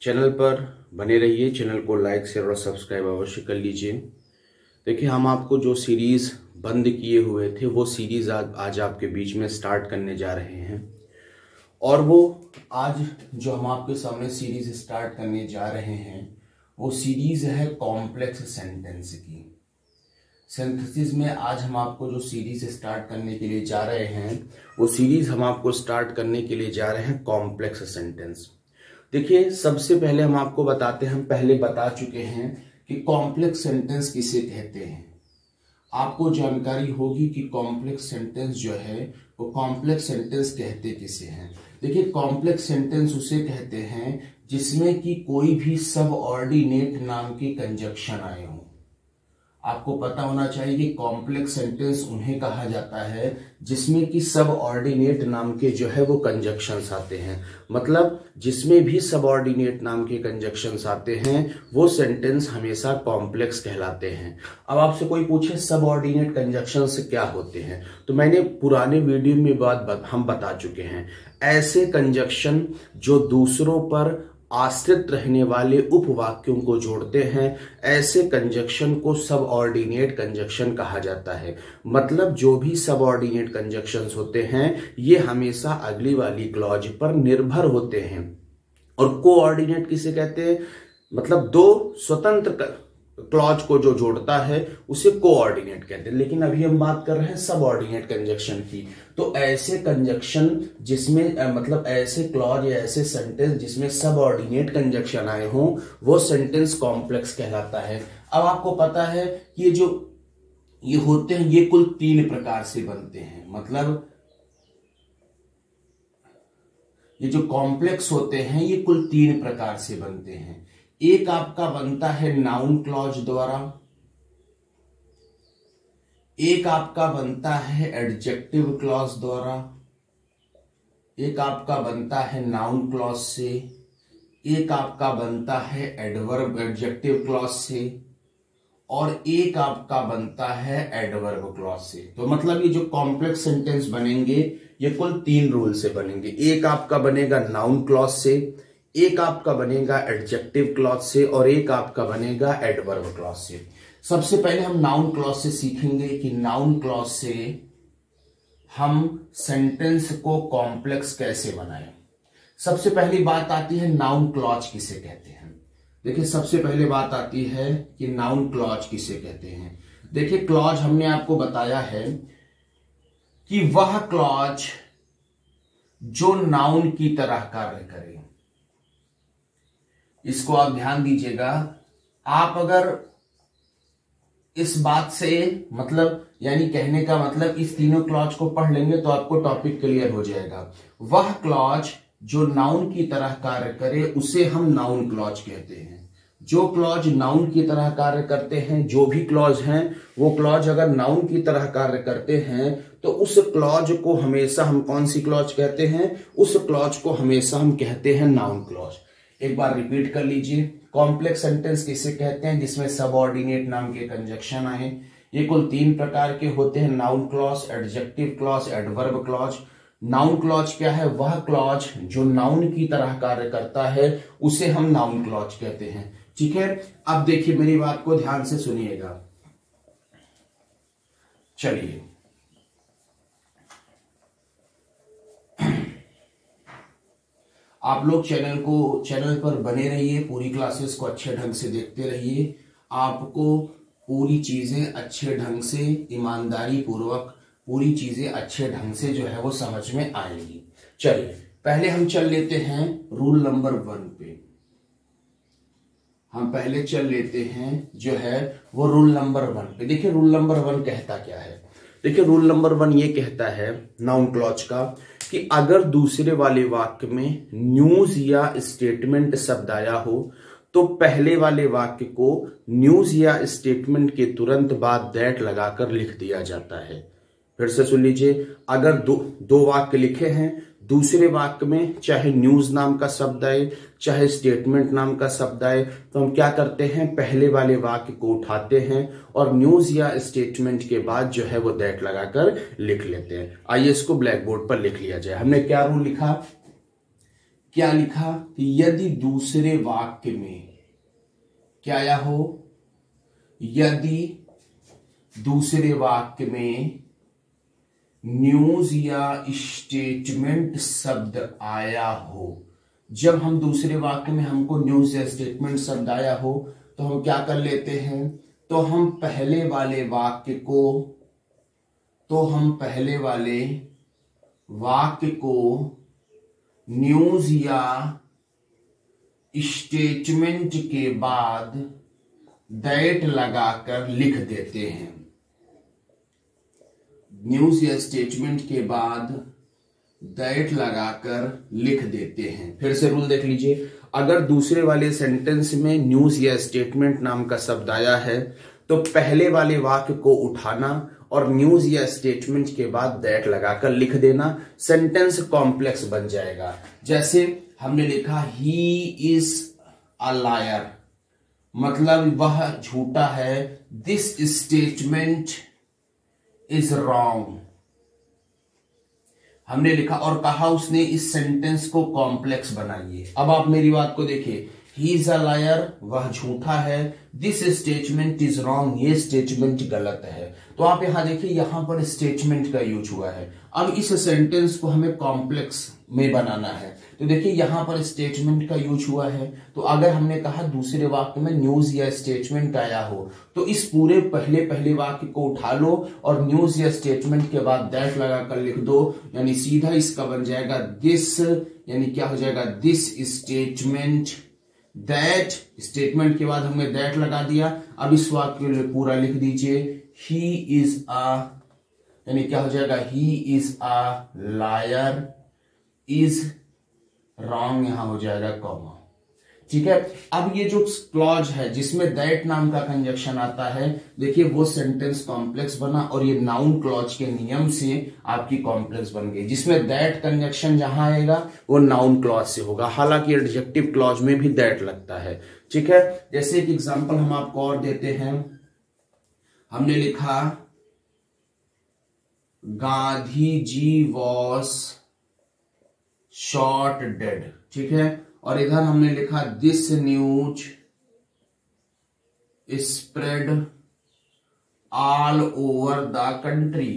Channel पर बने रहिए। चैनल को लाइक शेयर और सब्सक्राइब अवश्य कर लीजिए। देखिए, हम आपको जो सीरीज़ बंद किए हुए थे वो सीरीज़ आज आपके बीच में स्टार्ट करने जा रहे हैं। और वो आज जो हम आपके सामने सीरीज़ स्टार्ट करने जा रहे हैं वो सीरीज़ है कॉम्प्लेक्स सेंटेंस की। सिंथेसिस में आज हम आपको जो सीरीज स्टार्ट करने के लिए जा रहे हैं वो सीरीज हम आपको स्टार्ट करने के लिए जा रहे हैं कॉम्प्लेक्स सेंटेंस। देखिए, सबसे पहले हम आपको बताते हैं, हम पहले बता चुके हैं कि कॉम्प्लेक्स सेंटेंस किसे कहते हैं। आपको जानकारी होगी कि कॉम्प्लेक्स सेंटेंस जो है वो कॉम्प्लेक्स सेंटेंस कहते किसे हैं। देखिए, कॉम्प्लेक्स सेंटेंस उसे कहते हैं जिसमें कि कोई भी सब ऑर्डिनेट नाम की कंजक्शन आए हो। आपको पता होना चाहिए कि कॉम्प्लेक्स सेंटेंस उन्हें कहा जाता है जिसमें कि सब ऑर्डिनेट नाम के जो है वो कंजक्शंस आते हैं। मतलब जिसमें भी सब ऑर्डिनेट नाम के कंजक्शंस आते हैं वो सेंटेंस हमेशा कॉम्प्लेक्स कहलाते हैं। अब आपसे कोई पूछे सब ऑर्डिनेट कंजक्शंस क्या होते हैं, तो मैंने पुराने वीडियो में हम बता चुके हैं। ऐसे कंजक्शन जो दूसरों पर आश्रित रहने वाले उपवाक्यों को जोड़ते हैं, ऐसे कंजक्शन को सब ऑर्डिनेट कंजक्शन कहा जाता है। मतलब जो भी सब ऑर्डिनेट कंजक्शंस होते हैं ये हमेशा अगली वाली क्लॉज पर निर्भर होते हैं। और कोऑर्डिनेट किसे कहते हैं? मतलब दो स्वतंत्र क्लॉज को जो जोड़ता है उसे कोऑर्डिनेट कहते हैं। लेकिन अभी हम बात कर रहे हैं सब ऑर्डिनेट कंजक्शन की। तो ऐसे कंजक्शन जिसमें मतलब ऐसे क्लॉज या ऐसे सेंटेंस जिसमें सब ऑर्डिनेट कंजक्शन आए हों वो सेंटेंस कॉम्प्लेक्स कहलाता है। अब आपको पता है कि ये होते हैं, ये कुल 3 प्रकार से बनते हैं। मतलब ये जो कॉम्प्लेक्स होते हैं ये कुल 3 प्रकार से बनते हैं। एक आपका बनता है नाउन क्लॉज द्वारा, एक आपका बनता है एडजेक्टिव क्लॉज द्वारा, एक आपका बनता है नाउन क्लॉज से, एक आपका बनता है एडवर्ब एडजेक्टिव क्लॉज से, और एक आपका बनता है एडवर्ब क्लॉज से। तो मतलब ये जो कॉम्प्लेक्स सेंटेंस बनेंगे ये कुल 3 रूल से बनेंगे। एक आपका बनेगा नाउन क्लॉज से, एक आपका बनेगा एडजेक्टिव क्लॉज से, और एक आपका बनेगा एडवर्ब क्लॉज से। सबसे पहले हम नाउन क्लॉज से सीखेंगे कि नाउन क्लॉज से हम सेंटेंस को कॉम्प्लेक्स कैसे बनाएं। सबसे पहली बात आती है नाउन क्लॉज किसे कहते हैं। देखिए, सबसे पहले बात आती है कि नाउन क्लॉज किसे कहते हैं। देखिए, क्लॉज हमने आपको बताया है कि वह क्लॉज जो नाउन की तरह कार्य करे। इसको आप ध्यान दीजिएगा। आप अगर इस बात से मतलब यानी कहने का मतलब इस तीनों क्लॉज को पढ़ लेंगे तो आपको टॉपिक क्लियर हो जाएगा। वह क्लॉज जो नाउन की तरह कार्य करे उसे हम नाउन क्लॉज कहते हैं। जो क्लॉज नाउन की तरह कार्य करते हैं, जो भी क्लॉज हैं वो क्लॉज अगर नाउन की तरह कार्य करते हैं तो उस क्लॉज को हमेशा हम कौन सी क्लॉज कहते हैं? उस क्लॉज को हमेशा हम कहते हैं नाउन क्लॉज। एक बार रिपीट कर लीजिए। कॉम्प्लेक्स सेंटेंस किसे कहते हैं? जिसमें सबऑर्डिनेट नाम के कंजक्शन आए। ये कुल 3 प्रकार के होते हैं, noun clause, adjective clause, adverb clause. Noun clause क्या है? वह क्लॉज जो नाउन की तरह कार्य करता है उसे हम नाउन क्लॉज कहते हैं। ठीक है, अब देखिए मेरी बात को ध्यान से सुनिएगा। चलिए, आप लोग चैनल पर बने रहिए, पूरी क्लासेस को अच्छे ढंग से देखते रहिए। आपको पूरी चीजें अच्छे ढंग से, ईमानदारी पूर्वक पूरी चीजें अच्छे ढंग से जो है वो समझ में आएंगी। चलिए, पहले हम चल लेते हैं रूल नंबर 1 पे। हम पहले चल लेते हैं जो है वो रूल नंबर 1 पे। देखिए, रूल नंबर 1 कहता क्या है। देखिए, रूल नंबर 1 ये कहता है नाउन क्लॉज का कि अगर दूसरे वाले वाक्य में न्यूज या स्टेटमेंट शब्द आया हो तो पहले वाले वाक्य को न्यूज या स्टेटमेंट के तुरंत बाद दैट लगाकर लिख दिया जाता है। फिर से सुन लीजिए। अगर दो वाक्य लिखे हैं, दूसरे वाक्य में चाहे न्यूज नाम का शब्द आए चाहे स्टेटमेंट नाम का शब्द आए तो हम क्या करते हैं? पहले वाले वाक्य को उठाते हैं और न्यूज या स्टेटमेंट के बाद जो है वो दैट लगाकर लिख लेते हैं। आइए इसको ब्लैक बोर्ड पर लिख लिया जाए। हमने क्या रूल लिखा क्या लिखा कि यदि दूसरे वाक्य में क्या आया हो, यदि दूसरे वाक्य में न्यूज या स्टेटमेंट शब्द आया हो। जब हम दूसरे वाक्य में हमको न्यूज या स्टेटमेंट शब्द आया हो तो हम क्या कर लेते हैं, तो हम पहले वाले वाक्य को न्यूज या स्टेटमेंट के बाद दैट लगाकर लिख देते हैं। न्यूज या स्टेटमेंट के बाद दैट लगाकर लिख देते हैं। फिर से रूल देख लीजिए, अगर दूसरे वाले सेंटेंस में न्यूज या स्टेटमेंट नाम का शब्द आया है तो पहले वाले वाक्य को उठाना और न्यूज या स्टेटमेंट के बाद दैट लगाकर लिख देना, सेंटेंस कॉम्प्लेक्स बन जाएगा। जैसे हमने लिखा ही इज अ लायर, मतलब वह झूठा है। दिस स्टेटमेंट इज रॉन्ग, हमने लिखा और कहा उसने इस सेंटेंस को कॉम्प्लेक्स बनाइए। अब आप मेरी बात को देखिए, ही इज अ लायर, वह झूठा है। दिस स्टेटमेंट इज रॉन्ग, ये स्टेटमेंट गलत है। तो आप यहां देखिए, यहां पर स्टेटमेंट का यूज हुआ है। अब इस सेंटेंस को हमें कॉम्प्लेक्स में बनाना है, तो देखिए यहां पर स्टेटमेंट का यूज हुआ है। तो अगर हमने कहा दूसरे वाक्य में न्यूज या स्टेटमेंट आया हो तो इस पूरे पहले वाक्य को उठा लो और न्यूज या स्टेटमेंट के बाद दैट लगाकर लिख दो, यानी सीधा इसका बन जाएगा दिस, यानी क्या हो जाएगा, दिस स्टेटमेंट, दैट स्टेटमेंट के बाद हमने दैट लगा दिया। अब इस वाक्य को पूरा लिख दीजिए, ही इज अ, यानी क्या हो जाएगा, he is a liar, is wrong, यहां हो जाएगा कॉमा। ठीक है, अब ये जो क्लॉज है जिसमें दैट नाम का कंजक्शन आता है, देखिए वो सेंटेंस कॉम्प्लेक्स बना और ये नाउन क्लॉज के नियम से आपकी कॉम्प्लेक्स बन गई। जिसमें दैट कंजक्शन जहां आएगा वो नाउन क्लॉज से होगा, हालांकि एडजेक्टिव क्लॉज में भी दैट लगता है। ठीक है, जैसे एक एग्जांपल हम आपको और देते हैं, हमने लिखा Gandhi ji was shot dead. ठीक है, और इधर हमने लिखा this news spread all over the country.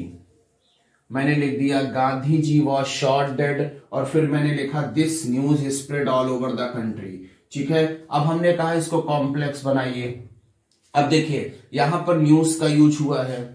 मैंने लिख दिया Gandhi ji was shot dead और फिर मैंने लिखा this news spread all over the country. ठीक है, अब हमने कहा इसको कॉम्प्लेक्स बनाइए। अब देखिए यहां पर न्यूज का यूज हुआ है।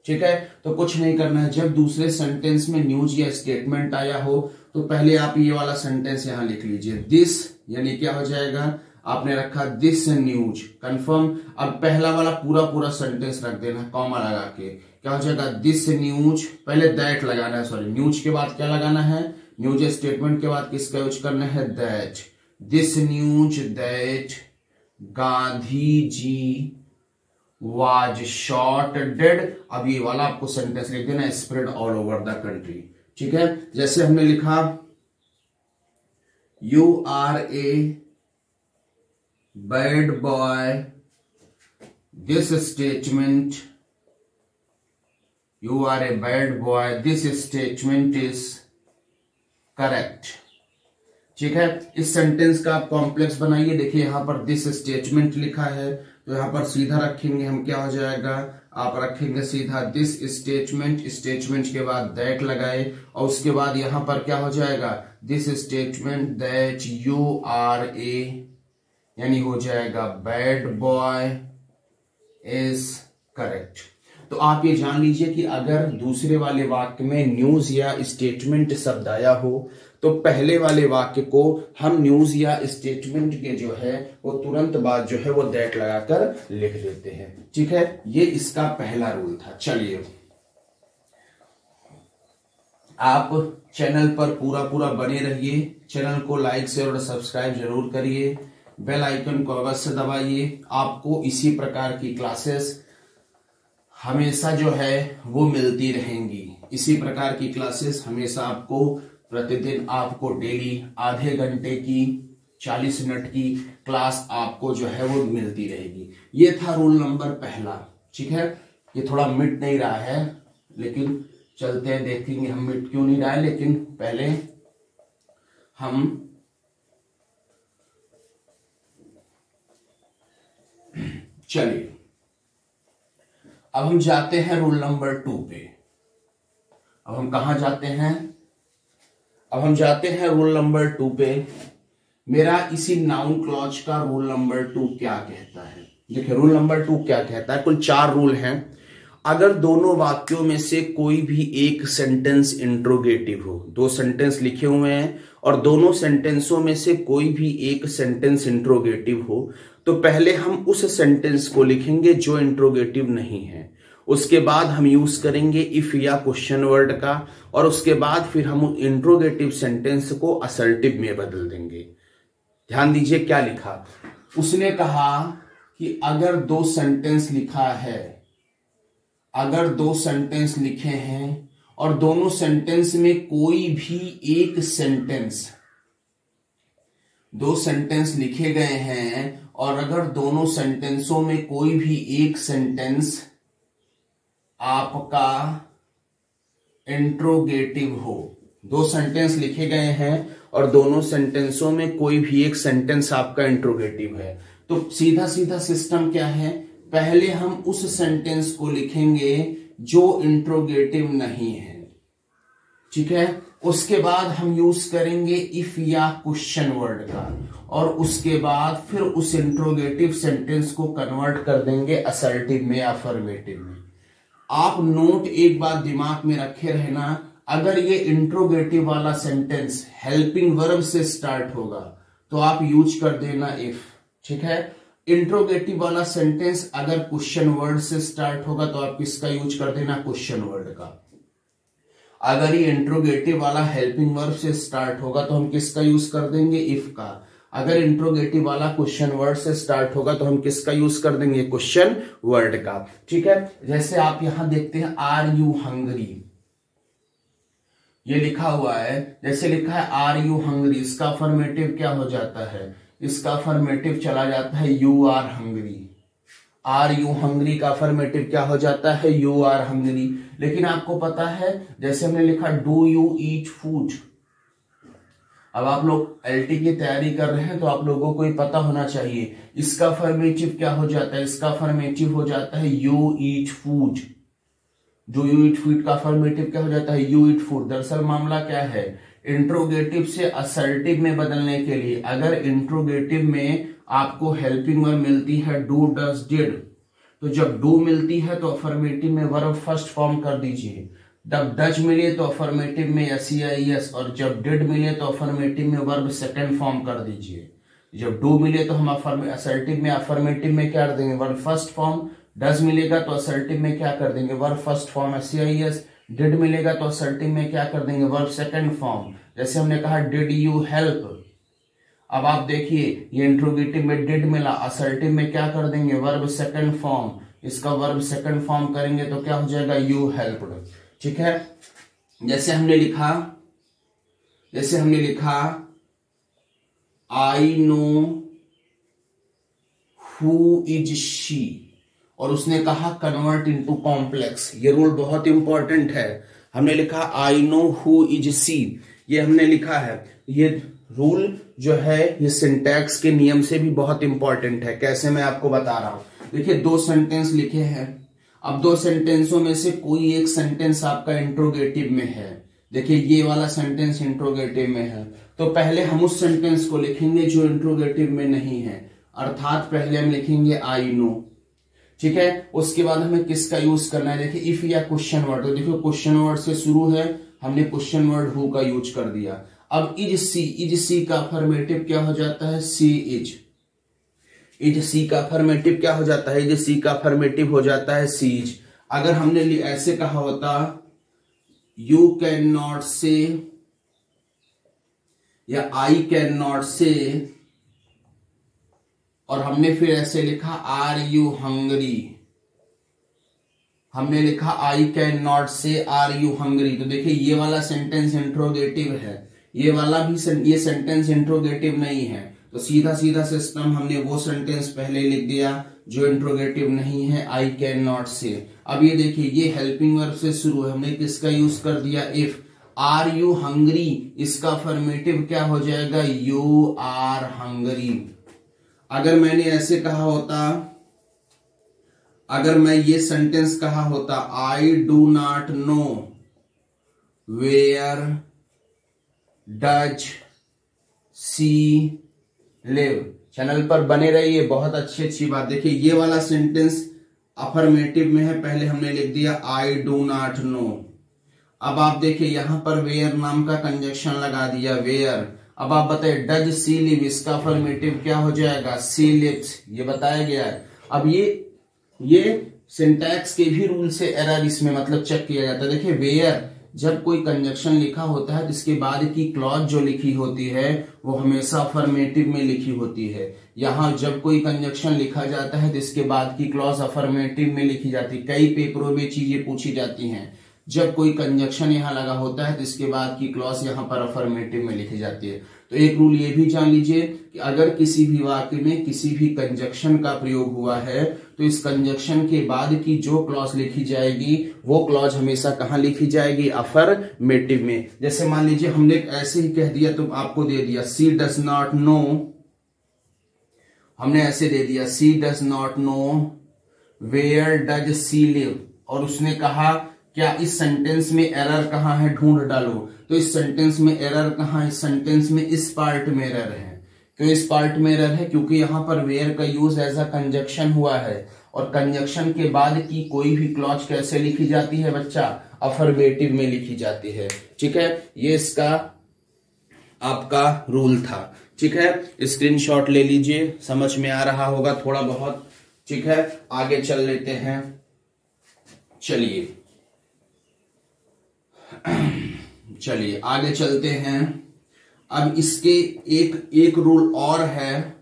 ठीक है, तो कुछ नहीं करना है, जब दूसरे सेंटेंस में न्यूज या स्टेटमेंट आया हो तो पहले आप ये वाला सेंटेंस यहां लिख लीजिए, दिस, यानी क्या हो जाएगा, आपने रखा दिस न्यूज, कंफर्म। अब पहला वाला पूरा सेंटेंस रख देना कॉमा लगा के, क्या हो जाएगा, दिस न्यूज, पहले दैट लगाना है, सॉरी न्यूज के बाद क्या लगाना है, न्यूज स्टेटमेंट के बाद किसका यूज करना है, that, this news that Gandhi ji was shot dead. अब ये वाला आपको सेंटेंस लिख देना, spread all over the country. ठीक है, जैसे हमने लिखा you are a bad boy, this statement, you are a bad boy, this statement is correct. ठीक है, इस सेंटेंस का आप कॉम्प्लेक्स बनाइए। देखिए यहां पर दिस स्टेटमेंट लिखा है तो यहां पर सीधा रखेंगे हम, क्या हो जाएगा, आप रखेंगे सीधा दिस स्टेटमेंट, स्टेटमेंट के बाद दैट लगाए और उसके बाद यहां पर क्या हो जाएगा, this statement that you are a, यानी हो जाएगा बैड बॉय इज करेक्ट। तो आप ये जान लीजिए कि अगर दूसरे वाले वाक्य में न्यूज या स्टेटमेंट शब्द आया हो तो पहले वाले वाक्य को हम न्यूज या स्टेटमेंट के जो है वो तुरंत बाद जो है वो दैट लगाकर लिख देते हैं। ठीक है, ये इसका पहला रूल था। चलिए आप चैनल पर पूरा बने रहिए, चैनल को लाइक शेयर और सब्सक्राइब जरूर करिए, बेल आइकन को अवश्य दबाइए। आपको इसी प्रकार की क्लासेस हमेशा जो है वो मिलती रहेंगी। इसी प्रकार की क्लासेस हमेशा आपको प्रतिदिन, आपको डेली आधे घंटे की 40 मिनट की क्लास आपको जो है वो मिलती रहेगी। ये था रूल नंबर पहला। ठीक है, ये थोड़ा मिट नहीं रहा है लेकिन चलते हैं, देखेंगे हम मिट क्यों नहीं रहा है, लेकिन पहले हम चलिए अब हम जाते हैं रूल नंबर 2 पे। अब हम कहां जाते हैं? अब हम जाते हैं रूल नंबर 2 पे। मेरा इसी नाउन क्लॉज का रूल नंबर 2 क्या कहता है? देखिए रूल नंबर 2 क्या कहता है। कुल 4 रूल हैं। अगर दोनों वाक्यों में से कोई भी एक सेंटेंस इंट्रोगेटिव हो, 2 सेंटेंस लिखे हुए हैं और दोनों सेंटेंसों में से कोई भी एक सेंटेंस इंट्रोगेटिव हो, तो पहले हम उस सेंटेंस को लिखेंगे जो इंट्रोगेटिव नहीं है। उसके बाद हम यूज करेंगे इफ या क्वेश्चन वर्ड का, और उसके बाद फिर हम इंट्रोगेटिव सेंटेंस को असर्टिव में बदल देंगे। ध्यान दीजिए क्या लिखा। उसने कहा कि अगर 2 सेंटेंस लिखा है, अगर 2 सेंटेंस लिखे हैं और दोनों सेंटेंस में कोई भी एक सेंटेंस, 2 सेंटेंस लिखे गए हैं और अगर दोनों सेंटेंसों में कोई भी एक सेंटेंस आपका इंट्रोगेटिव हो, 2 सेंटेंस लिखे गए हैं और दोनों सेंटेंसों में कोई भी एक सेंटेंस आपका इंट्रोगेटिव है, तो सीधा सीधा सिस्टम क्या है, पहले हम उस सेंटेंस को लिखेंगे जो इंट्रोगेटिव नहीं है। ठीक है, उसके बाद हम यूज करेंगे इफ या क्वेश्चन वर्ड का, और उसके बाद फिर उस इंट्रोगेटिव सेंटेंस को कन्वर्ट कर देंगे असर्टिव में, अफर्मेटिव में। आप नोट एक बात दिमाग में रखे रहना, अगर ये इंट्रोगेटिव वाला सेंटेंस हेल्पिंग वर्ब से स्टार्ट होगा तो आप यूज कर देना इफ। ठीक है, इंट्रोगेटिव वाला सेंटेंस अगर क्वेश्चन वर्ड से स्टार्ट होगा तो आप किसका यूज कर देना, क्वेश्चन वर्ड का। अगर ये इंट्रोगेटिव वाला हेल्पिंग वर्ब से स्टार्ट होगा तो हम किसका यूज कर देंगे, इफ का। अगर इंट्रोगेटिव वाला क्वेश्चन वर्ड से स्टार्ट होगा तो हम किसका यूज कर देंगे, क्वेश्चन वर्ड का। ठीक है, जैसे आप यहां देखते हैं आर यू हंग्री, ये लिखा हुआ है, जैसे लिखा है आर यू हंग्री, इसका अफर्मेटिव क्या हो जाता है, इसका अफर्मेटिव चला जाता है you are hungry. Are you hungry का अफर्मेटिव क्या हो जाता है, यू आर हंग्री। लेकिन आपको पता है जैसे हमने लिखा डू यू ईट फूड, अब आप लोग एलटी की तैयारी कर रहे हैं तो आप लोगों को ये पता होना चाहिए इसका अफर्मेटिव क्या हो जाता है, इसका अफर्मेटिव हो जाता है you eat food. Do you eat food का अफर्मेटिव क्या हो जाता है, यू ईट फूड। दरअसल मामला क्या है, इंट्रोगेटिव से असर्टिव में बदलने के लिए अगर इंट्रोगेटिव में आपको हेल्पिंग वर्ब मिलती है डू डज डिड, तो जब डू मिलती है तो अफर्मेटिव में वर्ब फर्स्ट फॉर्म कर दीजिए। जब डज मिले तो अफर्मेटिव में एस, और जब डिड मिले तो अफर्मेटिव में वर्ब सेकंड फॉर्म कर दीजिए। जब डू मिले तो हम असर्टिव में अफर्मेटिव में क्या कर देंगे, वर्ब फर्स्ट फॉर्म। डज मिलेगा तो असर्टिव में क्या कर देंगे, verb first form S. Did मिलेगा तो असर्टिव में क्या कर देंगे, वर्ब सेकंड फॉर्म। जैसे हमने कहा डिड यू हेल्प, अब आप देखिए ये इंट्रोगेटिव में डिड मिला, असर्टिव में क्या कर देंगे, वर्ब सेकंड फॉर्म। इसका वर्ब सेकंड फॉर्म करेंगे तो क्या हो जाएगा, यू हेल्प्ड। ठीक है, जैसे हमने लिखा I know who is she, और उसने कहा कन्वर्ट इनटू कॉम्प्लेक्स। ये रूल बहुत इंपॉर्टेंट है। हमने लिखा I know who is she, ये हमने लिखा है। ये रूल जो है ये सिंटैक्स के नियम से भी बहुत इंपॉर्टेंट है। कैसे, मैं आपको बता रहा हूं। देखिए 2 सेंटेंस लिखे हैं, अब 2 सेंटेंसों में से कोई एक सेंटेंस आपका इंट्रोगेटिव में है। देखिए ये वाला सेंटेंस इंट्रोगेटिव में है, तो पहले हम उस सेंटेंस को लिखेंगे जो इंट्रोगेटिव में नहीं है, अर्थात पहले हम लिखेंगे आई नो। ठीक है, उसके बाद हमें किसका यूज करना है, देखिए इफ या क्वेश्चन वर्ड। तो देखिए क्वेश्चन वर्ड से शुरू है, हमने क्वेश्चन वर्ड हु का यूज कर दिया। अब इज सी का अफर्मेटिव क्या हो जाता है, सी इज। इज सी का अफर्मेटिव क्या हो जाता है, इज सी का अफर्मेटिव हो जाता है सीज। अगर हमने ऐसे कहा होता यू कैन नॉट से या आई कैन नॉट से, और हमने फिर ऐसे लिखा आर यू हंग्री, हमने लिखा आई कैन नॉट से आर यू हंग्री, तो देखिए ये वाला सेंटेंस इंट्रोगेटिव है, ये वाला भी ये सेंटेंस इंट्रोगेटिव नहीं है। तो सीधा सीधा सिस्टम हमने वो सेंटेंस पहले लिख दिया जो इंट्रोगेटिव नहीं है, आई कैन नॉट से। अब ये देखिए ये हेल्पिंग वर्ब से शुरू है, हमने किसका यूज कर दिया, इफ। आर यू हंग्री, इसका अफर्मेटिव क्या हो जाएगा, यू आर हंग्री। अगर मैंने ऐसे कहा होता अगर मैं ये सेंटेंस कहा होता I do not know where does she live. Channel पर बने रहिए, बहुत अच्छी बात। देखिए ये वाला सेंटेंस अफर्मेटिव में है, पहले हमने लिख दिया आई डू नॉट नो। अब आप देखिए यहां पर वेयर नाम का कंजक्शन लगा दिया, वेयर। अब आप बताइए डज सी लिव, इसका अफर्मेटिव क्या हो जाएगा, सी लिव्स, ये बताया गया है। अब ये सिंटैक्स के भी रूल से एरर इसमें मतलब चेक किया जाता है। देखिए वेयर जब कोई कंजक्शन लिखा होता है तो इसके बाद की क्लॉज जो लिखी होती है वो हमेशा अफर्मेटिव में लिखी होती है। यहां जब कोई कंजक्शन लिखा जाता है तो इसके बाद की क्लॉज अफर्मेटिव में लिखी जाती है। कई पेपरों में चीजें पूछी जाती हैं, जब कोई कंजक्शन यहां लगा होता है तो इसके बाद की क्लॉज यहां पर अफर्मेटिव में लिखी जाती है। तो एक रूल ये भी जान लीजिए कि अगर किसी भी वाक्य में किसी भी कंजक्शन का प्रयोग हुआ है तो इस कंजक्शन के बाद की जो क्लॉज लिखी जाएगी वो क्लॉज हमेशा कहां लिखी जाएगी, अफर्मेटिव में। जैसे मान लीजिए हमने ऐसे ही कह दिया तो आपको दे दिया सी डज नॉट नो, हमने ऐसे दे दिया she does not know where does she live, और उसने कहा क्या इस सेंटेंस में एरर कहां है, ढूंढ डालो। तो इस सेंटेंस में एरर कहां है, इस सेंटेंस में इस पार्ट में एरर है। क्यों इस पार्ट में एरर है, क्योंकि यहां पर वेयर का यूज एज अ कंजक्शन हुआ है, और कंजक्शन के बाद की कोई भी क्लॉज कैसे लिखी जाती है बच्चा, अफर्मेटिव में लिखी जाती है। ठीक है, ये इसका आपका रूल था। ठीक है, स्क्रीनशॉट ले लीजिए, समझ में आ रहा होगा थोड़ा बहुत। ठीक है, आगे चल लेते हैं। चलिए आगे चलते हैं। अब इसके एक रूल और है,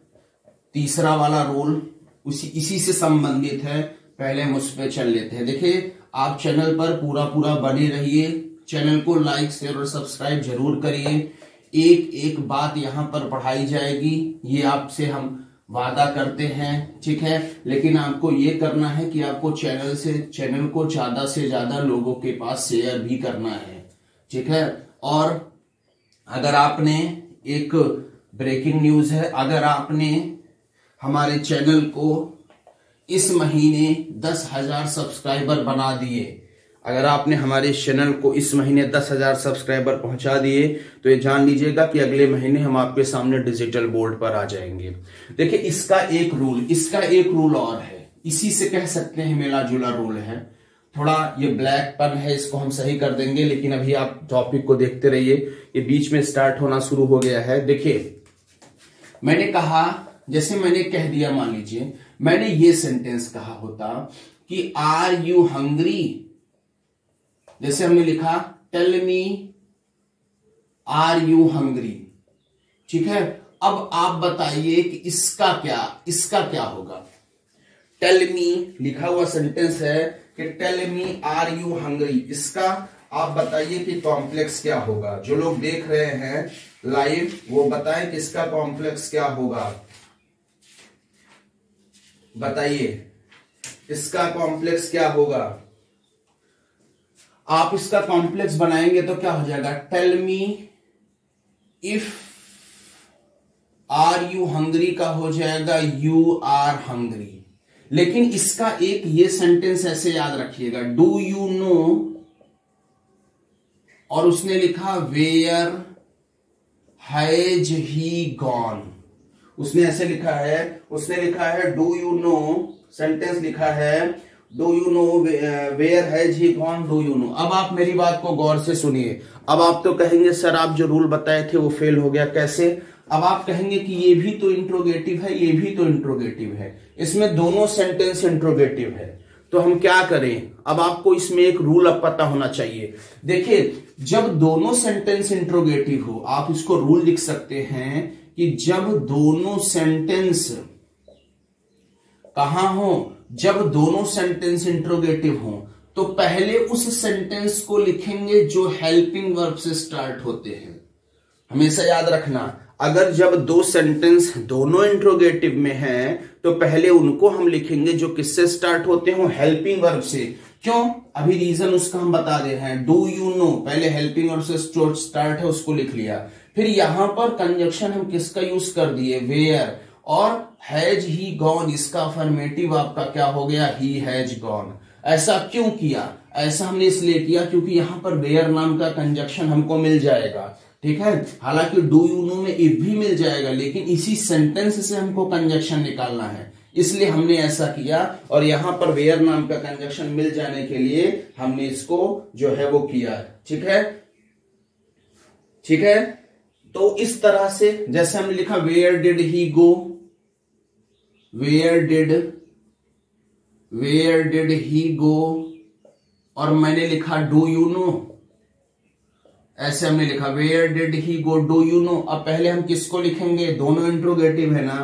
तीसरा वाला रूल इसी से संबंधित है, पहले हम उस पर चल लेते हैं। देखिए आप चैनल पर पूरा बने रहिए, चैनल को लाइक शेयर और सब्सक्राइब जरूर करिए। एक बात यहां पर पढ़ाई जाएगी, ये आपसे हम वादा करते हैं। ठीक है, लेकिन आपको ये करना है कि आपको चैनल को ज्यादा से ज्यादा लोगों के पास शेयर भी करना है। ठीक है, और अगर आपने एक ब्रेकिंग न्यूज है, अगर आपने हमारे चैनल को इस महीने 10,000 सब्सक्राइबर बना दिए, अगर आपने हमारे चैनल को इस महीने 10,000 सब्सक्राइबर पहुंचा दिए तो ये जान लीजिएगा कि अगले महीने हम आपके सामने डिजिटल बोर्ड पर आ जाएंगे। देखिए इसका एक रूल और है, इसी से कह सकते हैं मिला जुला रूल है। थोड़ा ये ब्लैक पेन है, इसको हम सही कर देंगे, लेकिन अभी आप टॉपिक को देखते रहिए, ये बीच में स्टार्ट होना शुरू हो गया है। देखिए मैंने कहा, जैसे मैंने कह दिया, मान लीजिए मैंने ये सेंटेंस कहा होता कि आर यू हंग्री, जैसे हमने लिखा tell me are you hungry. ठीक है, अब आप बताइए कि इसका क्या होगा। टेल मी लिखा हुआ सेंटेंस है कि tell me are you hungry, इसका आप बताइए कि कॉम्प्लेक्स क्या होगा। जो लोग देख रहे हैं लाइव वो बताएं कि इसका कॉम्प्लेक्स क्या होगा, बताइए इसका कॉम्प्लेक्स क्या होगा। आप इसका कॉम्प्लेक्स बनाएंगे तो क्या हो जाएगा, tell me if are you hungry का हो जाएगा यू आर हंग्री। लेकिन इसका एक ये सेंटेंस ऐसे याद रखिएगा, डू यू नो, और उसने लिखा वेयर हैज ही गॉन, उसने ऐसे लिखा है डू यू नो, सेंटेंस लिखा है do you know where has he gone, do you know. अब आप मेरी बात को गौर से सुनिए। अब आप तो कहेंगे सर आप जो रूल बताए थे वो फेल हो गया, कैसे। अब आप कहेंगे कि ये भी तो इंट्रोगेटिव है, ये भी तो इंट्रोगेटिव है, इसमें दोनों सेंटेंस इंट्रोगेटिव है, तो हम क्या करें। अब आपको इसमें एक रूल अब पता होना चाहिए। देखिए जब दोनों सेंटेंस इंट्रोगेटिव हो, आप इसको रूल लिख सकते हैं कि जब दोनों सेंटेंस कहां हो, जब दोनों सेंटेंस इंट्रोगेटिव हो तो पहले उस सेंटेंस को लिखेंगे जो हेल्पिंग वर्ब से स्टार्ट होते हैं। हमेशा याद रखना, अगर जब दो सेंटेंस दोनों इंट्रोगेटिव में हैं तो पहले उनको हम लिखेंगे जो किससे स्टार्ट होते हो, हेल्पिंग वर्ब से। क्यों, अभी रीजन उसका हम बता दे रहे हैं। डू यू नो पहले हेल्पिंग वर्ब से स्टार्ट है, उसको लिख लिया। फिर यहां पर कंजक्शन हम किसका यूज कर दिए, वेयर, और हैज ही गॉन, इसका अफर्मेटिव आपका क्या हो गया, ही हैज गॉन। ऐसा क्यों किया, ऐसा हमने इसलिए किया क्योंकि यहां पर वेयर नाम का कंजक्शन हमको मिल जाएगा, ठीक है। हालांकि डू यू नो में इफ भी मिल जाएगा, लेकिन इसी सेंटेंस से हमको कंजक्शन निकालना है, इसलिए हमने ऐसा किया। और यहां पर वेयर नाम का कंजक्शन मिल जाने के लिए हमने इसको जो है वो किया, ठीक है, ठीक है। तो इस तरह से जैसे हमने लिखा where did he go, where did he go, और मैंने लिखा डू यू नो, ऐसे हमने लिखा where did he go, do you know. अब पहले हम किसको लिखेंगे, दोनों इंट्रोगेटिव है ना,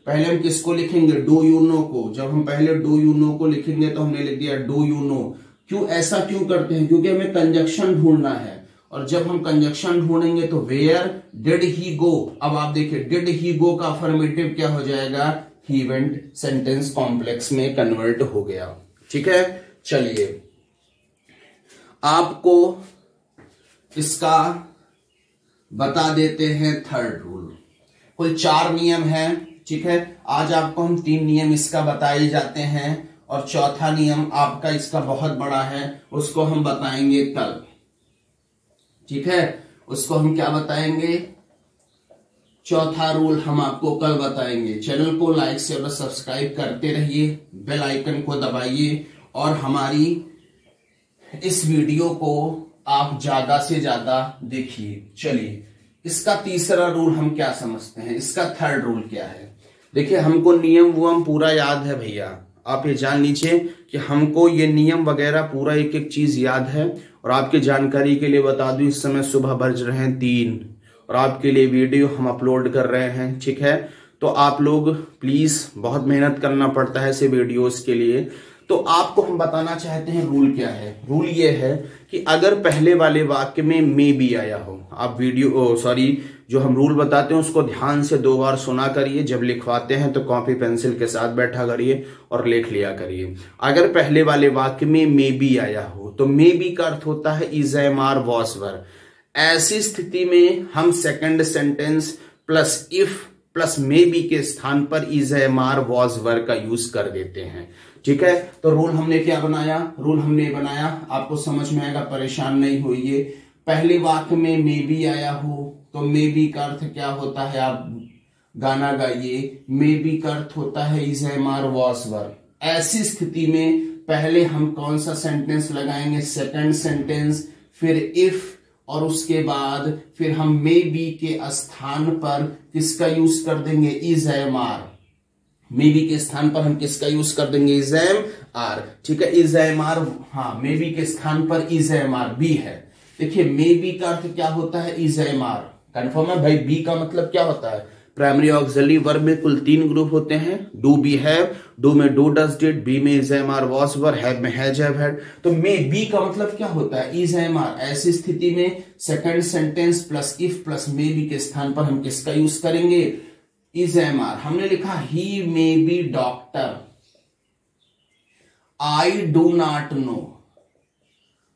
पहले हम किसको लिखेंगे, डू यू नो को। जब हम पहले डू यू नो को लिखेंगे तो हमने लिख दिया डू यू नो। क्यों ऐसा क्यों करते हैं, क्योंकि हमें कंजक्शन ढूंढना है, और जब हम कंजक्शन ढूंढेंगे तो वेयर डिड ही गो। अब आप देखिए डिड ही गो का अफर्मेटिव क्या हो जाएगा, ही वेंट, सेंटेंस कॉम्प्लेक्स में कन्वर्ट हो गया, ठीक है। चलिए आपको इसका बता देते हैं थर्ड रूल। कुल 4 नियम है, ठीक है। आज आपको हम 3 नियम इसका बताए जाते हैं, और चौथा नियम आपका इसका बहुत बड़ा है, उसको हम बताएंगे कल, ठीक है। उसको हम क्या बताएंगे, चौथा रूल हम आपको कल बताएंगे। चैनल को लाइक शेयर और सब्सक्राइब करते रहिए, बेल आइकन को दबाइए, और हमारी इस वीडियो को आप ज्यादा से ज्यादा देखिए। चलिए इसका तीसरा रूल हम क्या समझते हैं, इसका थर्ड रूल क्या है। देखिए हमको नियम वम पूरा याद है भैया, आप ये जान लीजिए कि हमको ये नियम वगैरह पूरा एक एक चीज याद है। और आपकी जानकारी के लिए बता दूं, इस समय सुबह बज रहे हैं 3, और आपके लिए वीडियो हम अपलोड कर रहे हैं, ठीक है। तो आप लोग प्लीज, बहुत मेहनत करना पड़ता है ऐसे वीडियोस के लिए। तो आपको हम बताना चाहते हैं रूल क्या है। रूल ये है कि अगर पहले वाले वाक्य में मे बी आया हो, आप जो हम रूल बताते हैं उसको ध्यान से 2 बार सुना करिए। जब लिखवाते हैं तो कॉपी पेंसिल के साथ बैठा करिए और लिख लिया करिए। अगर पहले वाले वाक्य में मे बी आया हो तो मे बी का अर्थ होता है इज, एम, आर, वॉस, वर। ऐसी स्थिति में हम second sentence plus if plus may be के स्थान पर इज, एम, आर, वॉस, वर का यूज कर देते हैं, ठीक है। तो रूल हमने क्या बनाया, रूल हमने बनाया, आपको समझ में आएगा, परेशान नहीं होइए। पहले वाक्य में मे बी आया हो तो मे बी का अर्थ क्या होता है, आप गाना गाइए। मे बी का अर्थ होता है इज, एम, आर, वॉस, वर। ऐसी स्थिति में पहले हम कौन सा सेंटेंस लगाएंगे, सेकंड सेंटेंस, फिर इफ, और उसके बाद फिर हम मे बी के स्थान पर किसका यूज कर देंगे, is, am, are. May be के स्थान पर हम किसका यूज कर देंगे, इज, एम, आर, ठीक है। इज, एम, आर, हाँ, मे बी के स्थान पर इज, एम, आर, बी है। देखिए मे बी का अर्थ क्या होता है, इज, एम, आर। कंफर्म है भाई, बी का मतलब क्या होता है, प्राइमरी ऑक्सिलरी वर्ब में कुल 3 ग्रुप होते हैं। Do, be, have. डू में डू, डज, डिड। बी में is, am, are, was, were. Have में हैज, हैव, हैड। तो मे बी का मतलब क्या होता है, इज, एम, आर। ऐसी स्थिति में second sentence plus if plus may be के स्थान पर हम किसका यूज करेंगे, इज, एम, आर। हमने लिखा he may be doctor, I do not know.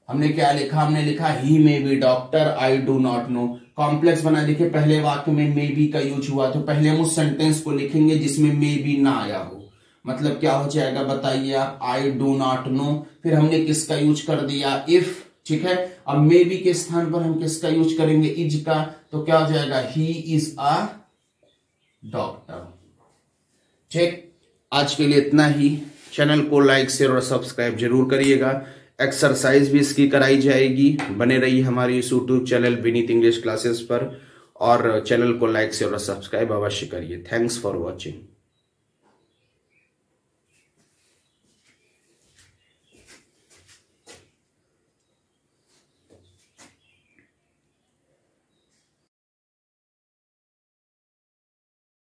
हमने क्या लिखा, हमने लिखा he may be doctor, I do not know. Complex बना, देखिए पहले वाक्य में मे बी का यूज हुआ, तो पहले हम उस सेंटेंस को लिखेंगे जिसमें मे बी ना आया हो। मतलब क्या हो जाएगा बताइए आप, आई डू नॉट नो। फिर हमने किसका यूज कर दिया, इफ, ठीक है। अब मे बी के स्थान पर हम किसका यूज करेंगे, इज का। तो क्या हो जाएगा, ही इज अ डॉक्टर, ठीक। आज के लिए इतना ही। चैनल को लाइक शेयर और सब्सक्राइब जरूर करिएगा। एक्सरसाइज भी इसकी कराई जाएगी। बने रहिए हमारी इस YouTube channel Vineet English classes पर, और चैनल को लाइक शेयर और सब्सक्राइब अवश्य करिए। Thanks for watching.